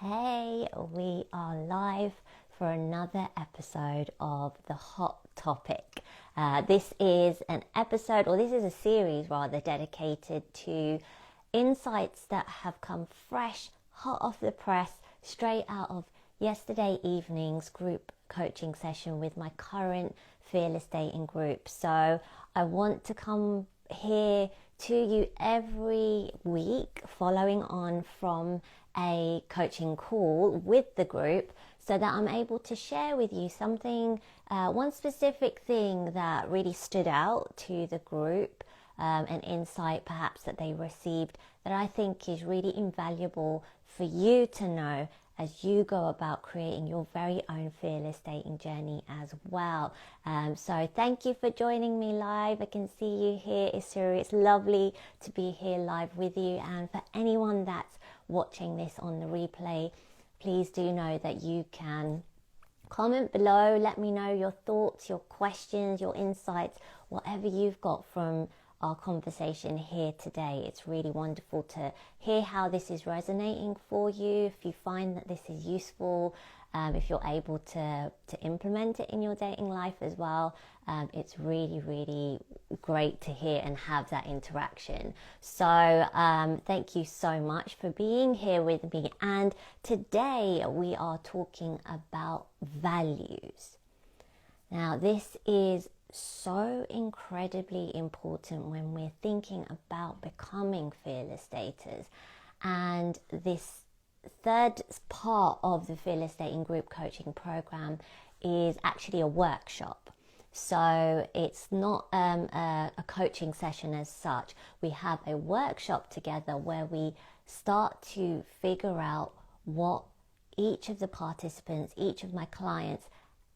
Hey, we are live for another episode of The Hot Topic. This is an episode, or this is a series rather, dedicated to insights that have come fresh, hot off the press, straight out of yesterday evening's group coaching session with my current Fearless Dating group. So I want to come here to you every week following on from a coaching call with the group so that I'm able to share with you something, one specific thing that really stood out to the group, an insight perhaps that they received that I think is really invaluable for you to know as you go about creating your very own fearless dating journey as well. So thank you for joining me live. I can see you here, Isuru. It's lovely to be here live with you. And for anyone that's watching this on the replay, please do know that you can comment below. Let me know your thoughts, your questions, your insights, whatever you've got from our conversation here today. It's really wonderful to hear how this is resonating for you. If you find that this is useful, if you're able to implement it in your dating life as well, it's really great to hear and have that interaction. So thank you so much for being here with me. And today we are talking about values. Now, this is so incredibly important when we're thinking about becoming fearless daters. And this third part of the Fearless Dating Group Coaching Program is actually a workshop. So it's not a coaching session as such. We have a workshop together where we start to figure out what each of the participants, each of my clients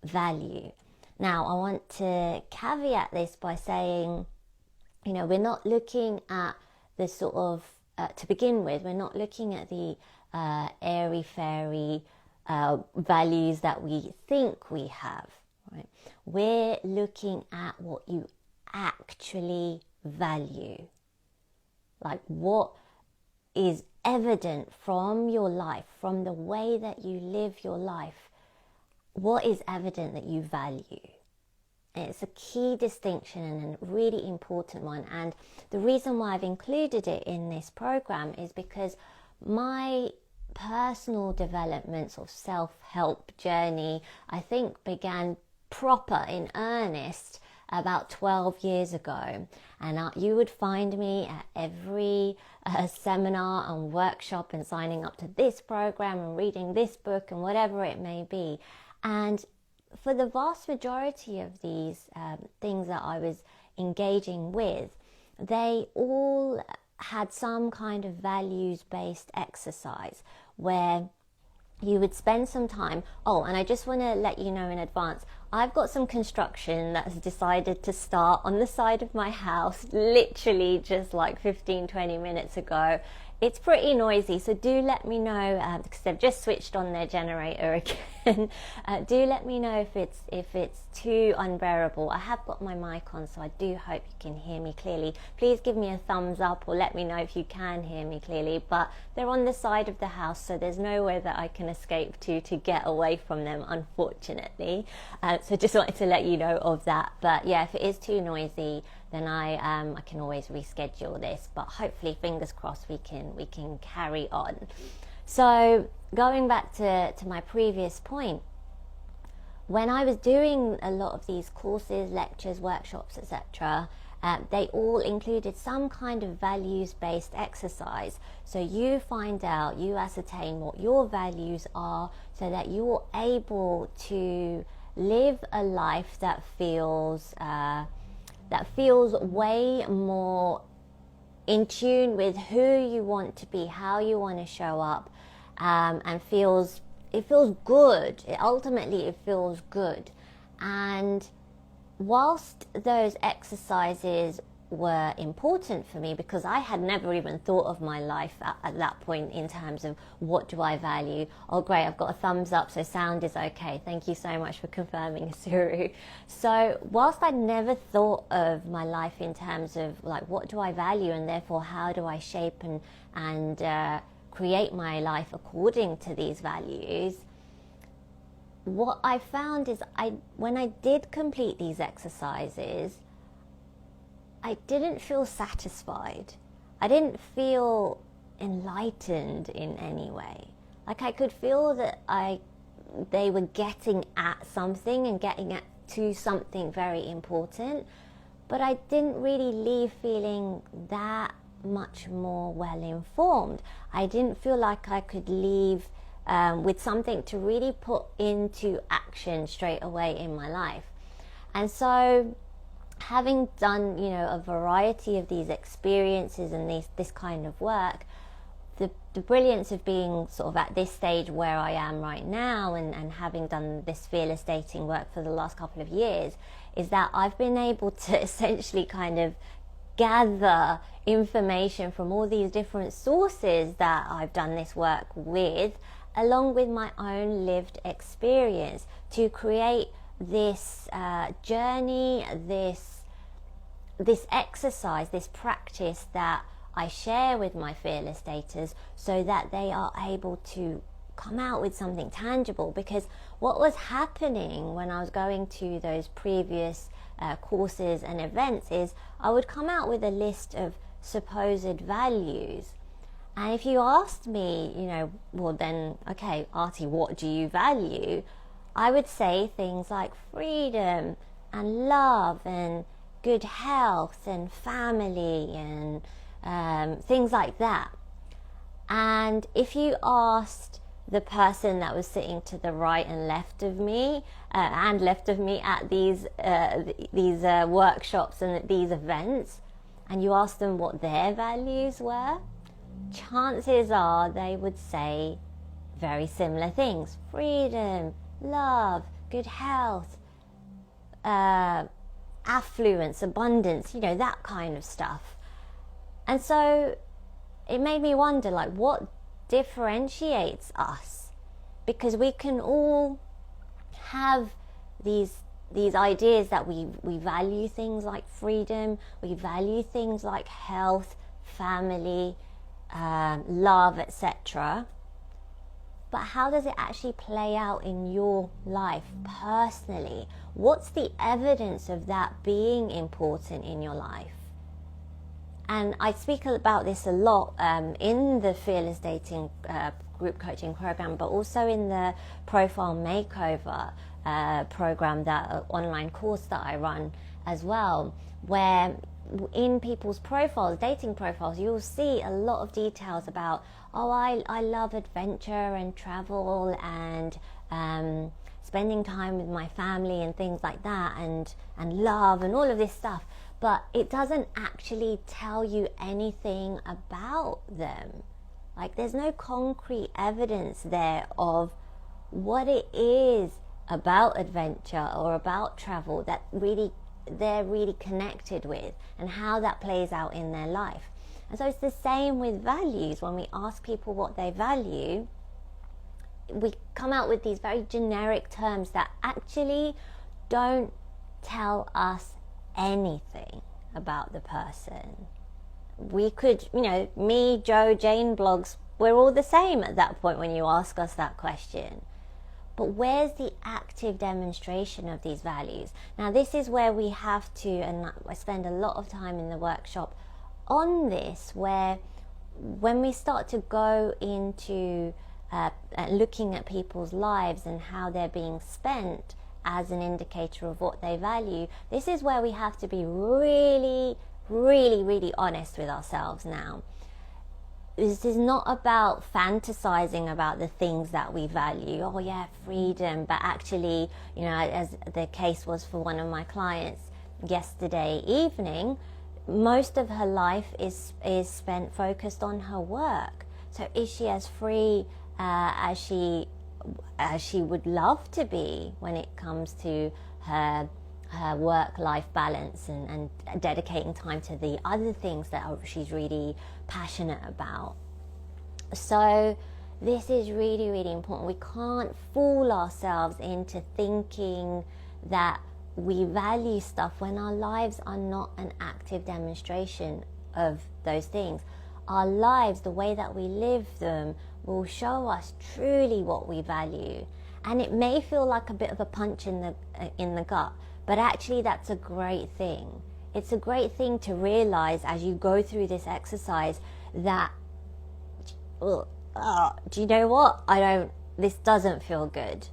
value. Now, I want to caveat this by saying, we're not looking at the sort of, to begin with, we're not looking at the airy-fairy values that we think we have, right? We're looking at what you actually value. Like what is evident from your life, from the way that you live your life. What is evident that you value? It's a key distinction and a really important one. And the reason why I've included it in this program is because my personal development or self-help journey, I think, began proper in earnest about 12 years ago. And you would find me at every seminar and workshop and signing up to this program and reading this book and whatever it may be. And for the vast majority of these things that I was engaging with, they all had some kind of values-based exercise where you would spend some time. Oh, and I just want to let you know in advance, I've got some construction that's decided to start on the side of my house, literally just like 15-20 minutes ago. It's pretty noisy, so do let me know, because they've just switched on their generator again. Do let me know if it's too unbearable. I have got my mic on, so I do hope you can hear me clearly. Please give me a thumbs up or let me know if you can hear me clearly. But they're on the side of the house, so there's nowhere that I can escape to get away from them, unfortunately. So just wanted to let you know of that. But yeah, if it is too noisy, then I can always reschedule this, but hopefully, fingers crossed, we can carry on. So going back to my previous point, when I was doing a lot of these courses, lectures, workshops, etc., they all included some kind of values-based exercise. So you find out, you ascertain what your values are so that you're able to live a life that feels way more in tune with who you want to be, how you want to show up, and it feels good. Ultimately, it feels good. And whilst those exercises were important for me, because I had never even thought of my life at that point in terms of what do I value. Oh great, I've got a thumbs up, so sound is okay. Thank you so much for confirming, Suru. So whilst I never thought of my life in terms of like what do I value and therefore how do I shape and create my life according to these values, what I found is when I did complete these exercises, I didn't feel satisfied. I didn't feel enlightened in any way. Like I could feel that they were getting at something and getting at to something very important, but I didn't really leave feeling that much more well informed. I didn't feel like I could leave with something to really put into action straight away in my life. And so having done, a variety of these experiences and this kind of work, the brilliance of being sort of at this stage where I am right now and having done this fearless dating work for the last couple of years is that I've been able to essentially kind of gather information from all these different sources that I've done this work with, along with my own lived experience, to create this journey, this exercise, this practice that I share with my fearless daters, so that they are able to come out with something tangible. Because what was happening when I was going to those previous courses and events is I would come out with a list of supposed values, and if you asked me, well then, okay, Artie, what do you value? I would say things like freedom and love and good health and family and things like that. And if you asked the person that was sitting to the right and left of me at these workshops and at these events, and you asked them what their values were, chances are they would say very similar things: freedom, love, good health, affluence, abundance, that kind of stuff. And so it made me wonder, what differentiates us? Because we can all have these ideas that we value things like freedom, we value things like health, family, love, etc. But how does it actually play out in your life personally? What's the evidence of that being important in your life? And I speak about this a lot in the Fearless Dating group coaching program, but also in the Profile Makeover program, that online course that I run as well, where in people's profiles, dating profiles, you'll see a lot of details about, I love adventure and travel and spending time with my family and things like that, and love and all of this stuff. But it doesn't actually tell you anything about them. There's no concrete evidence there of what it is about adventure or about travel that they're really connected with, and how that plays out in their life. And so it's the same with values. When we ask people what they value, we come out with these very generic terms that actually don't tell us anything about the person. We could, me, Joe, Jane blogs, we're all the same at that point when you ask us that question. But where's the active demonstration of these values? Now, this is where we have to, and I spend a lot of time in the workshop on this, where when we start to go into looking at people's lives and how they're being spent as an indicator of what they value, this is where we have to be really, really, really honest with ourselves now. This is not about fantasizing about the things that we value. Oh yeah, freedom. But actually, as the case was for one of my clients yesterday evening, most of her life is spent focused on her work. So is she as free as she would love to be when it comes to her work-life balance and dedicating time to the other things that she's really passionate about? So this is really, really important. We can't fool ourselves into thinking that we value stuff when our lives are not an active demonstration of those things. our lives, the way that we live them, will show us truly what we value. And it may feel like a bit of a punch in the gut, but actually that's a great thing. It's a great thing to realize as you go through this exercise that, do you know what? This doesn't feel good.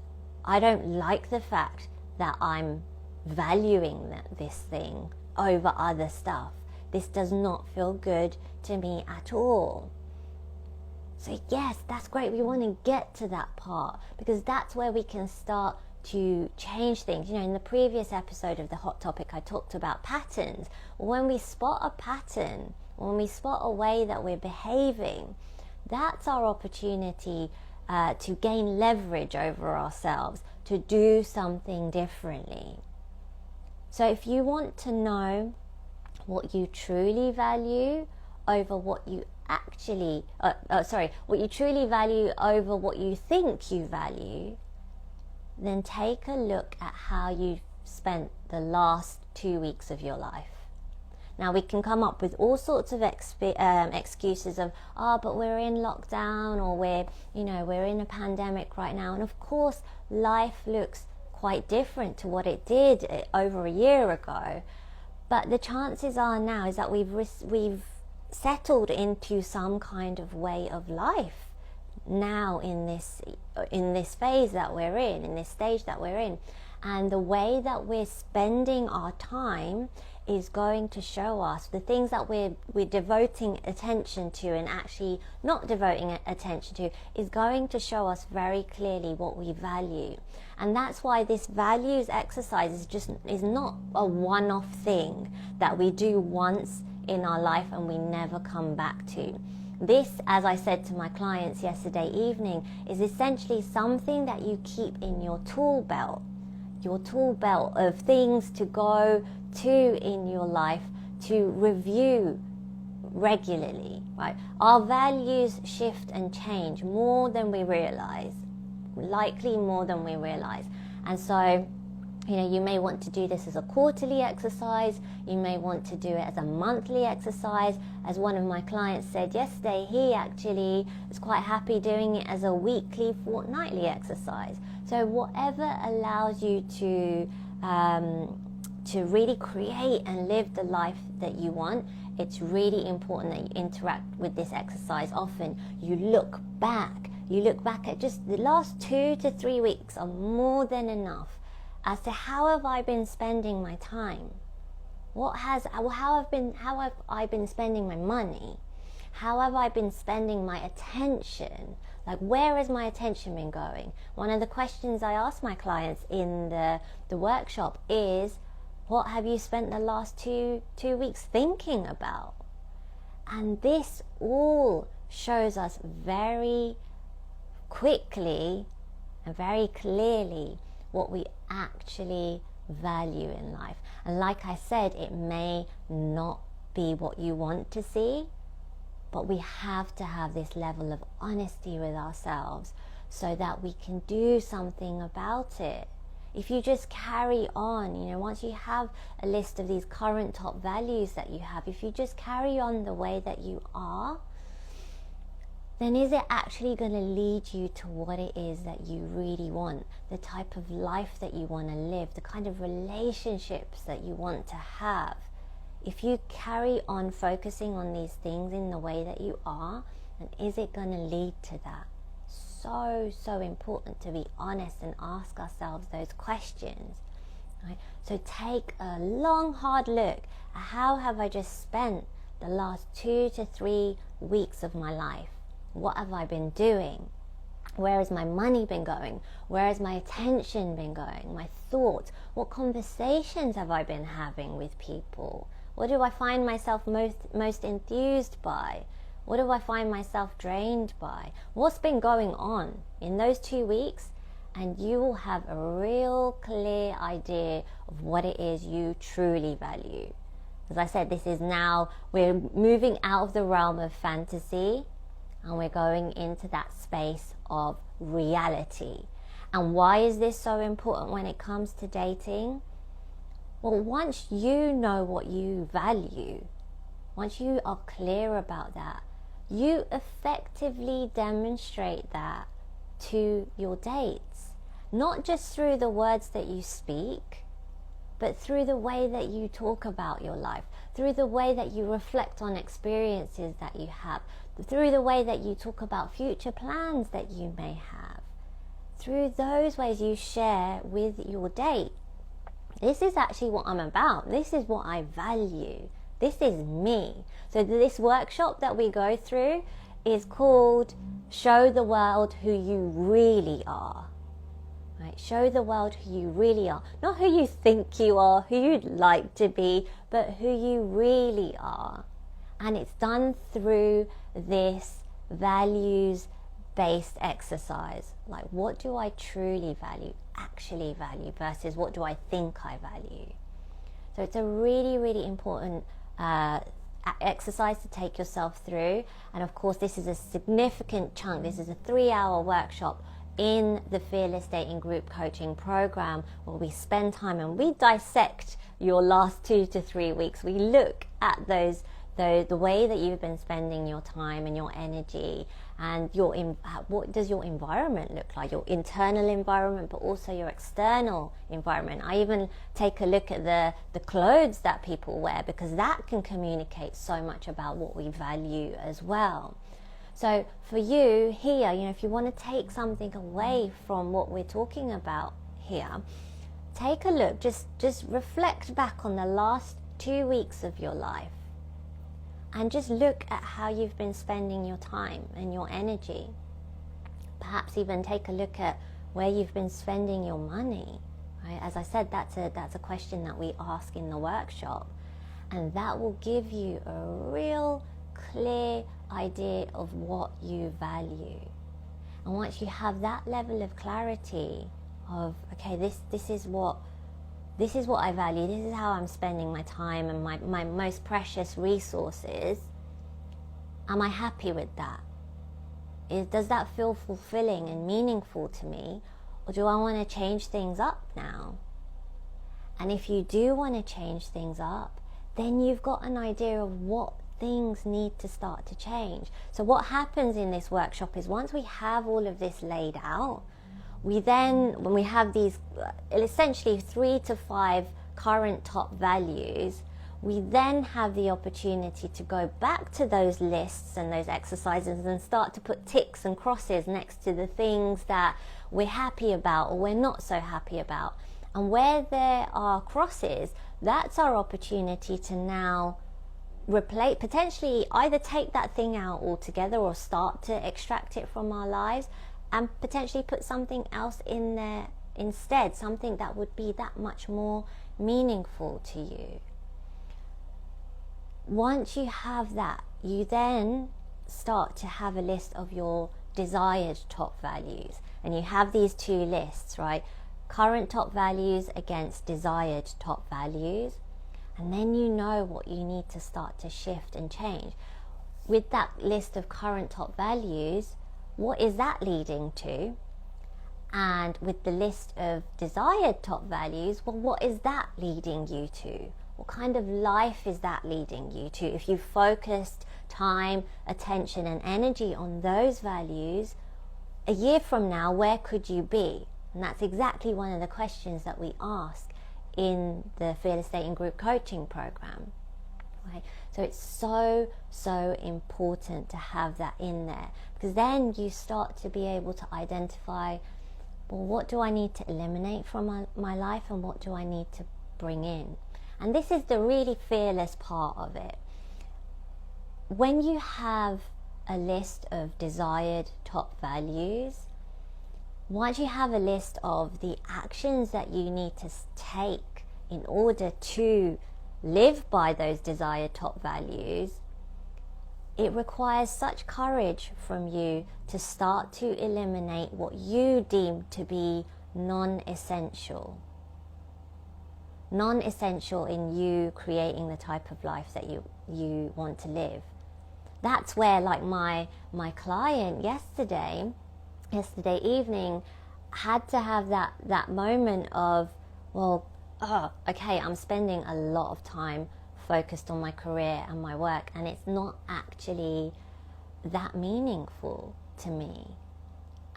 I don't like the fact that I'm valuing this thing over other stuff. This does not feel good to me at all. So yes, that's great. We want to get to that part because that's where we can start to change things. You know, in the previous episode of the Hot Topic, I talked about patterns. When we spot a pattern, when we spot a way that we're behaving, that's our opportunity to gain leverage over ourselves, to do something differently. So if you want to know what you truly value over what you actually, what you truly value over what you think you value, then take a look at how you've spent the last 2 weeks of your life. Now we can come up with all sorts of excuses of, but we're in lockdown, or we're in a pandemic right now. And of course, life looks quite different to what it did over a year ago. But the chances are now is that we've settled into some kind of way of life now in this phase that we're in this stage that we're in. And the way that we're spending our time is going to show us the things that we're devoting attention to and actually not devoting attention to is going to show us very clearly what we value. And that's why this values exercise is not a one-off thing that we do once in our life and we never come back to. This, as I said to my clients yesterday evening, is essentially something that you keep in your tool belt of things to go to in your life to review regularly, right? Our values shift and change more than we realize, likely more than we realize. And so, you may want to do this as a quarterly exercise. You may want to do it as a monthly exercise. As one of my clients said yesterday, he actually is quite happy doing it as a weekly, fortnightly exercise. So whatever allows you to really create and live the life that you want, it's really important that you interact with this exercise often. You look back at just the last 2 to 3 weeks are more than enough as to how have I been spending my time? How have I been spending my money? How have I been spending my attention? Like, where has my attention been going? One of the questions I ask my clients in the workshop is, what have you spent the last two weeks thinking about? And this all shows us very quickly and very clearly what we actually value in life. And like I said, it may not be what you want to see, but we have to have this level of honesty with ourselves so that we can do something about it. If you just carry on, once you have a list of these current top values that you have, if you just carry on the way that you are, then is it actually going to lead you to what it is that you really want, the type of life that you want to live, the kind of relationships that you want to have? If you carry on focusing on these things in the way that you are, then is it going to lead to that? So important to be honest and ask ourselves those questions. Right? So take a long, hard look at how have I just spent the last 2 to 3 weeks of my life? What have I been doing? Where has my money been going? Where has my attention been going? My thoughts? What conversations have I been having with people? What do I find myself most enthused by? What do I find myself drained by? What's been going on in those 2 weeks? And you will have a real clear idea of what it is you truly value. As I said, we're moving out of the realm of fantasy and we're going into that space of reality. And why is this so important when it comes to dating? Well, once you know what you value, once you are clear about that, you effectively demonstrate that to your dates, not just through the words that you speak, but through the way that you talk about your life, through the way that you reflect on experiences that you have, through the way that you talk about future plans that you may have. Through those ways you share with your date. This is actually what I'm about. This is what I value. This is me. So this workshop that we go through is called Show the World Who You Really Are. Right? Show the world who you really are. Not who you think you are, who you'd like to be, but who you really are. And it's done through this values-based exercise. Like, what do I truly value, actually value, versus what do I think I value? So it's a really, really important exercise to take yourself through. And of course, this is a significant chunk. This is a 3-hour workshop in the Fearless Dating Group Coaching Program, where we spend time and we dissect your last 2 to 3 weeks. We look at the way that you've been spending your time and your energy, and what does your environment look like, your internal environment, but also your external environment. I even take a look at the clothes that people wear, because that can communicate so much about what we value as well. So for you here, if you want to take something away from what we're talking about here, take a look, just reflect back on the last 2 weeks of your life, and just look at how you've been spending your time and your energy. Perhaps even take a look at where you've been spending your money. Right? As I said, that's a question that we ask in the workshop, and that will give you a real clear idea of what you value. And once you have that level of clarity of, okay, this is what I value, this is how I'm spending my time and my most precious resources, am I happy with that? Does that feel fulfilling and meaningful to me? Or do I want to change things up now? And if you do want to change things up, then you've got an idea of what things need to start to change. So what happens in this workshop is, once we have all of this laid out, we then, when we have these essentially 3 to 5 current top values, we then have the opportunity to go back to those lists and those exercises and start to put ticks and crosses next to the things that we're happy about or we're not so happy about. And where there are crosses, that's our opportunity to now replace, potentially either take that thing out altogether or start to extract it from our lives, and potentially put something else in there instead, something that would be that much more meaningful to you. Once you have that, you then start to have a list of your desired top values, and you have these 2 lists, right? Current top values against desired top values. And then you know what you need to start to shift and change. With that list of current top values, what is that leading to? And with the list of desired top values, well, what is that leading you to? What kind of life is that leading you to? If you focused time, attention, and energy on those values, a year from now, where could you be? And that's exactly one of the questions that we ask in the Fearless Dating Group Coaching Program. Right? So it's so important to have that in there, because then you start to be able to identify, well, what do I need to eliminate from my life, and what do I need to bring in? And this is the really fearless part of it. When you have a list of desired top values, once you have a list of the actions that you need to take in order to live by those desired top values, it requires such courage from you to start to eliminate what you deem to be non-essential. Non-essential in you creating the type of life that you want to live. That's where, like my client yesterday evening had to have that moment of, well, okay, I'm spending a lot of time focused on my career and my work, and it's not actually that meaningful to me?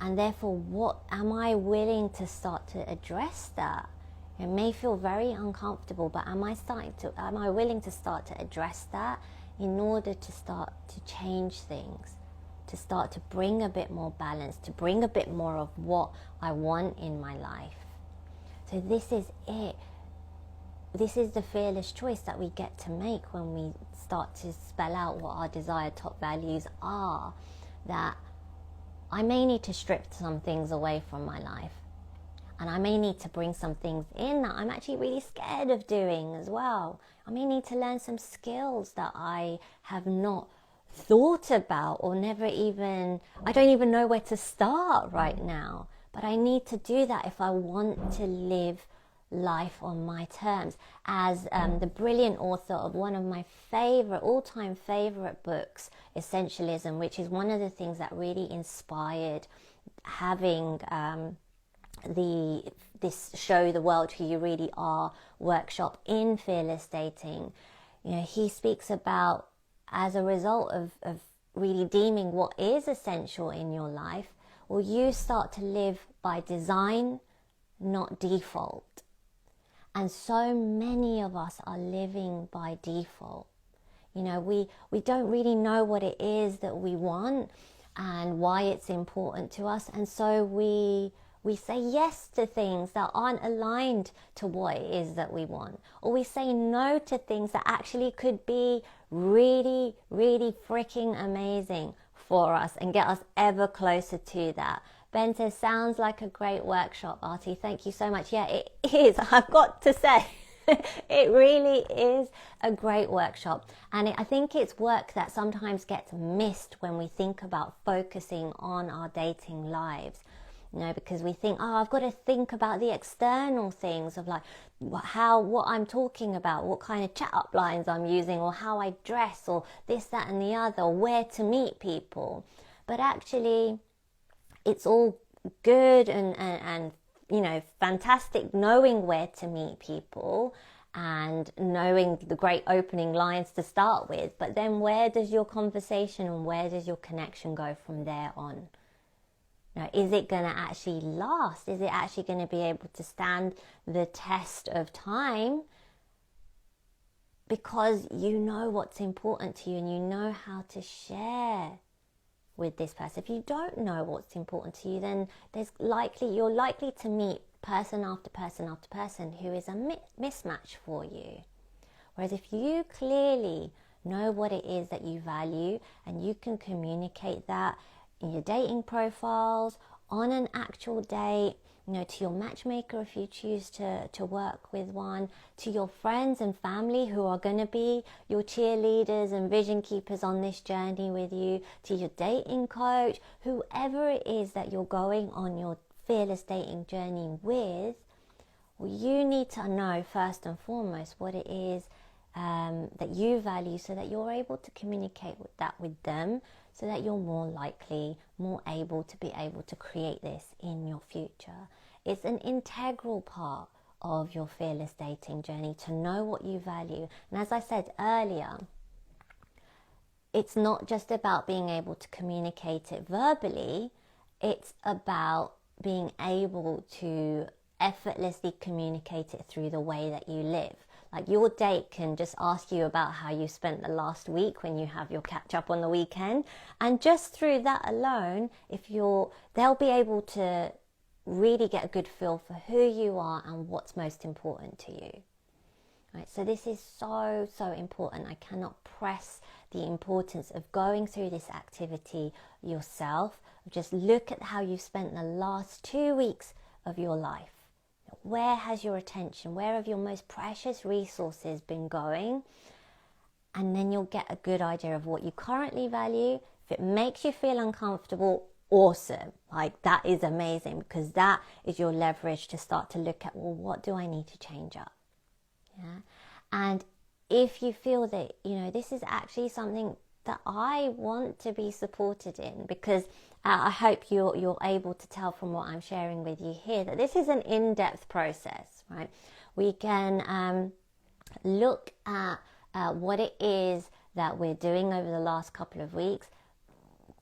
And therefore, what am I willing to start to address that? It may feel very uncomfortable, but am I willing to start to address that in order to start to change things, to start to bring a bit more balance, to bring a bit more of what I want in my life? So this is it. This is the fearless choice that we get to make when we start to spell out what our desired top values are. That I may need to strip some things away from my life, and I may need to bring some things in that I'm actually really scared of doing as well. I may need to learn some skills that I have not thought about, or I don't even know where to start right now. But I need to do that if I want to live life on my terms. As the brilliant author of one of my all-time favorite books, Essentialism, which is one of the things that really inspired having this Show the World Who You Really Are workshop in Fearless Dating. He speaks about, as a result of really deeming what is essential in your life, well, you start to live by design, not default. And so many of us are living by default. We don't really know what it is that we want and why it's important to us. And so we say yes to things that aren't aligned to what it is that we want. Or we say no to things that actually could be really, really freaking amazing for us and get us ever closer to that. Ben says, sounds like a great workshop, Artie. Thank you so much. Yeah, it is. I've got to say, it really is a great workshop. And I think it's work that sometimes gets missed when we think about focusing on our dating lives. Because we think, I've got to think about the external things of like what I'm talking about, what kind of chat up lines I'm using, or how I dress, or this, that, and the other, or where to meet people. But actually, it's all good and fantastic knowing where to meet people and knowing the great opening lines to start with. But then where does your conversation and where does your connection go from there on? Is it going to actually last? Is it actually going to be able to stand the test of time? Because you know what's important to you and you know how to share with this person. If you don't know what's important to you, then you're likely to meet person after person after person who is a mismatch for you. Whereas if you clearly know what it is that you value and you can communicate that in your dating profiles, on an actual date, to your matchmaker if you choose to work with one, to your friends and family who are going to be your cheerleaders and vision keepers on this journey with you, to your dating coach, whoever it is that you're going on your fearless dating journey with, well, you need to know first and foremost what it is that you value, so that you're able to communicate with them, so that you're more likely, more able to create this in your future. It's an integral part of your fearless dating journey to know what you value. And as I said earlier, it's not just about being able to communicate it verbally, it's about being able to effortlessly communicate it through the way that you live. Like, your date can just ask you about how you spent the last week when you have your catch up on the weekend, and just through that alone, they'll be able to really get a good feel for who you are and what's most important to you. Right, so this is so important. I cannot press the importance of going through this activity yourself. Just look at how you've spent the last 2 weeks of your life. Where has your attention, where have your most precious resources been going? And then you'll get a good idea of what you currently value. If it makes you feel uncomfortable, awesome. Like, that is amazing, because that is your leverage to start to look at, well, what do I need to change up? Yeah. And if you feel that, this is actually something that I want to be supported in, because I hope you're able to tell from what I'm sharing with you here that this is an in-depth process, right? We can look at what it is that we're doing over the last couple of weeks,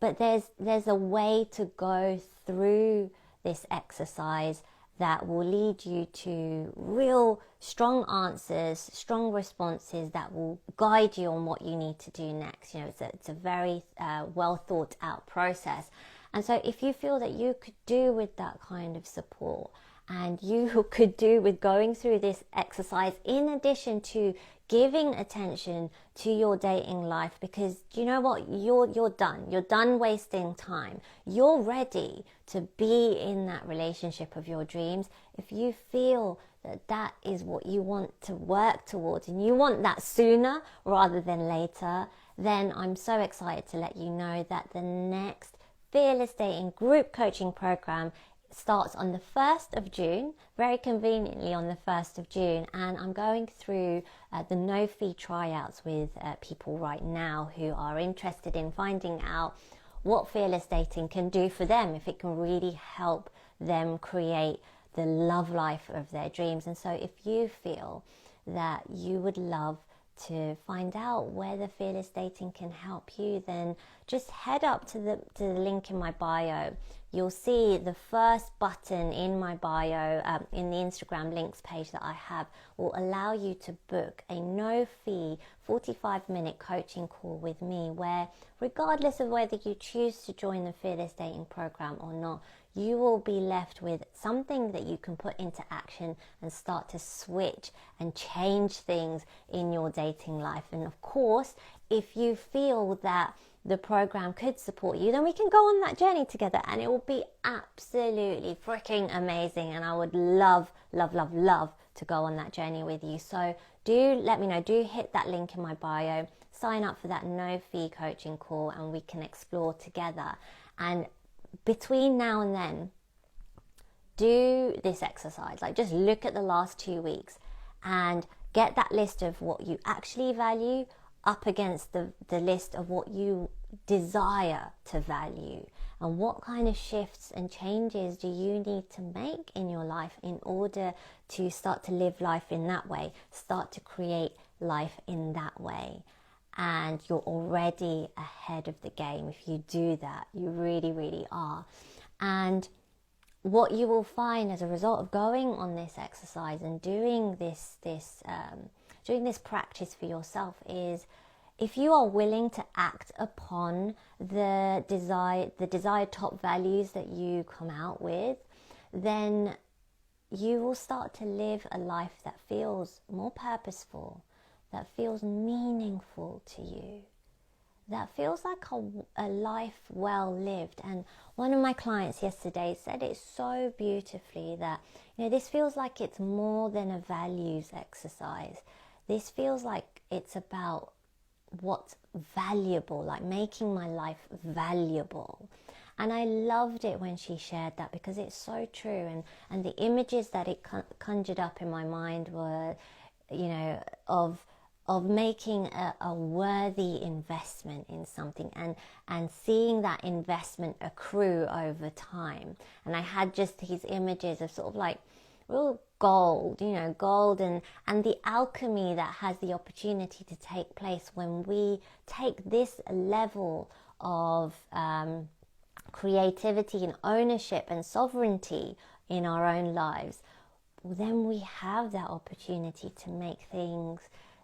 but there's a way to go through this exercise that will lead you to real strong answers, strong responses that will guide you on what you need to do next. It's a very well thought out process. And so if you feel that you could do with that kind of support, and you could do with going through this exercise in addition to giving attention to your dating life, because you know what, you're done wasting time, you're ready to be in that relationship of your dreams. If you feel that is what you want to work towards, and you want that sooner rather than later, then I'm so excited to let you know that the next Fearless Dating group coaching program starts on the 1st of June, very conveniently on the 1st of June, and I'm going through the no-fee tryouts with people right now who are interested in finding out what Fearless Dating can do for them, if it can really help them create the love life of their dreams. And so if you feel that you would love to find out whether Fearless Dating can help you, then just head up to the link in my bio. You'll see the first button in my bio, in the Instagram links page that I have, will allow you to book a no-fee 45-minute coaching call with me, where regardless of whether you choose to join the Fearless Dating program or not, you will be left with something that you can put into action and start to switch and change things in your dating life. And of course, if you feel that the program could support you, then we can go on that journey together, and it will be absolutely freaking amazing. And I would love to go on that journey with you. So do let me know, do hit that link in my bio, sign up for that no-fee coaching call, and we can explore together. And between now and then, do this exercise. Like, just look at the last 2 weeks and get that list of what you actually value up against the list of what you desire to value, and what kind of shifts and changes do you need to make in your life in order to start to live life in that way, start to create life in that way. And you're already ahead of the game if you do that. You really are. And what you will find as a result of going on this exercise and doing this practice for yourself is, if you are willing to act upon the desired top values that you come out with, then you will start to live a life that feels more purposeful, that feels meaningful to you, that feels like a life well lived. And one of my clients yesterday said it so beautifully, that this feels like it's more than a values exercise. This feels like it's about what's valuable, like making my life valuable. And I loved it when she shared that, because it's so true. And the images that it conjured up in my mind were, of making a worthy investment in something, and seeing that investment accrue over time. And I had just these images of sort of like real gold and the alchemy that has the opportunity to take place when we take this level of creativity and ownership and sovereignty in our own lives. Then we have that opportunity to make things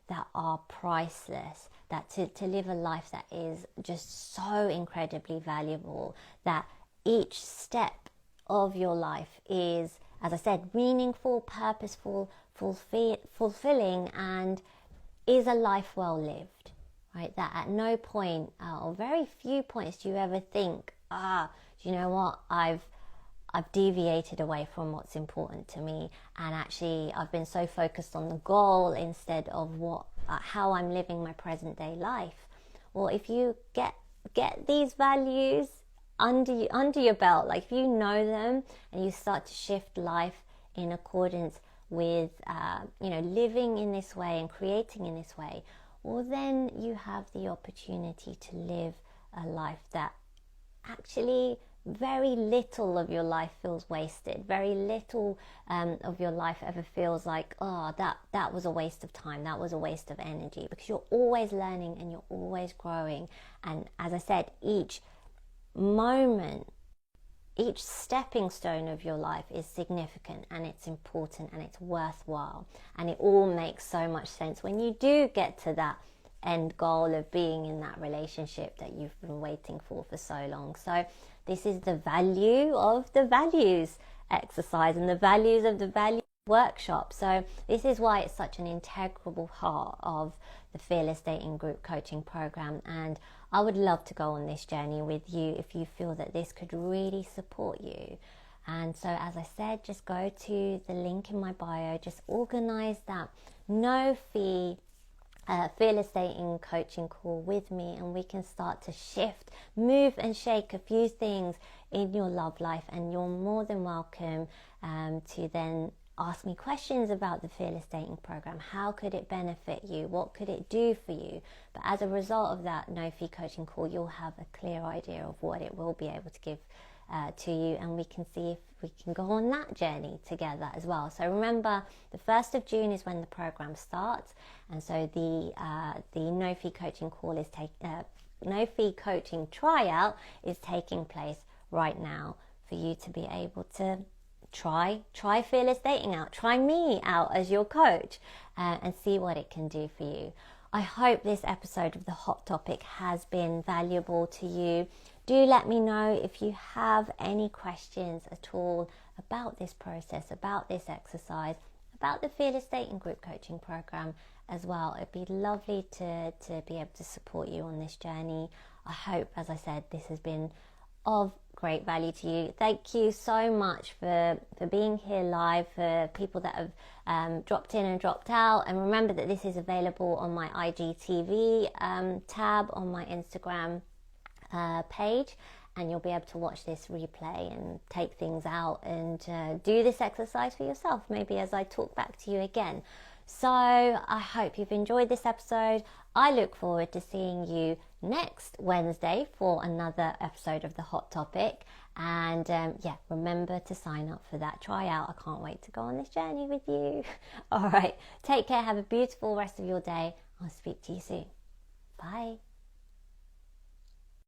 that are priceless, that to live a life that is just so incredibly valuable, that each step of your life is, as I said, meaningful, purposeful, fulfilling, and is a life well lived, right? That at no point, or very few points, do you ever think, do you know what, I've deviated away from what's important to me, and actually I've been so focused on the goal instead of how I'm living my present day life. Well, if you get these values under your belt, like if you know them and you start to shift life in accordance with living in this way and creating in this way, well, then you have the opportunity to live a life that actually very little of your life feels wasted. Very little of your life ever feels like, that was a waste of time, that was a waste of energy, because you're always learning and you're always growing. And as I said, each moment, each stepping stone of your life is significant, and it's important, and it's worthwhile, and it all makes so much sense when you do get to that end goal of being in that relationship that you've been waiting for so long. So this is the value of the values exercise and the values of the value workshop. So this is why it's such an integral part of the Fearless Dating Group Coaching Program, and I would love to go on this journey with you if you feel that this could really support you. And so, as I said, just go to the link in my bio, just organize that no fee Fearless Dating coaching call with me, and we can start to shift, move and shake a few things in your love life. And you're more than welcome to then ask me questions about the Fearless Dating program. How could it benefit you? What could it do for you? But as a result of that no fee coaching call, you'll have a clear idea of what it will be able to give to you, and we can see if we can go on that journey together as well. So remember, the 1st of June is when the program starts, and so the no fee coaching call is no fee coaching tryout is taking place right now for you to be able to try Fearless Dating out, try me out as your coach, and see what it can do for you. I hope this episode of the Hot Topic has been valuable to you. Do let me know if you have any questions at all about this process, about this exercise, about the Fearless Dating Group Coaching Program as well. It'd be lovely to be able to support you on this journey. I hope, as I said, this has been of great value to you. Thank you so much for being here live, for people that have dropped in and dropped out. And remember that this is available on my IGTV tab on my Instagram page, and you'll be able to watch this replay and take things out and do this exercise for yourself, maybe as I talk back to you again. So I hope you've enjoyed this episode. I look forward to seeing you next Wednesday for another episode of the Hot Topic. And remember to sign up for that tryout. I can't wait to go on this journey with you. All right, take care. Have a beautiful rest of your day. I'll speak to you soon. Bye.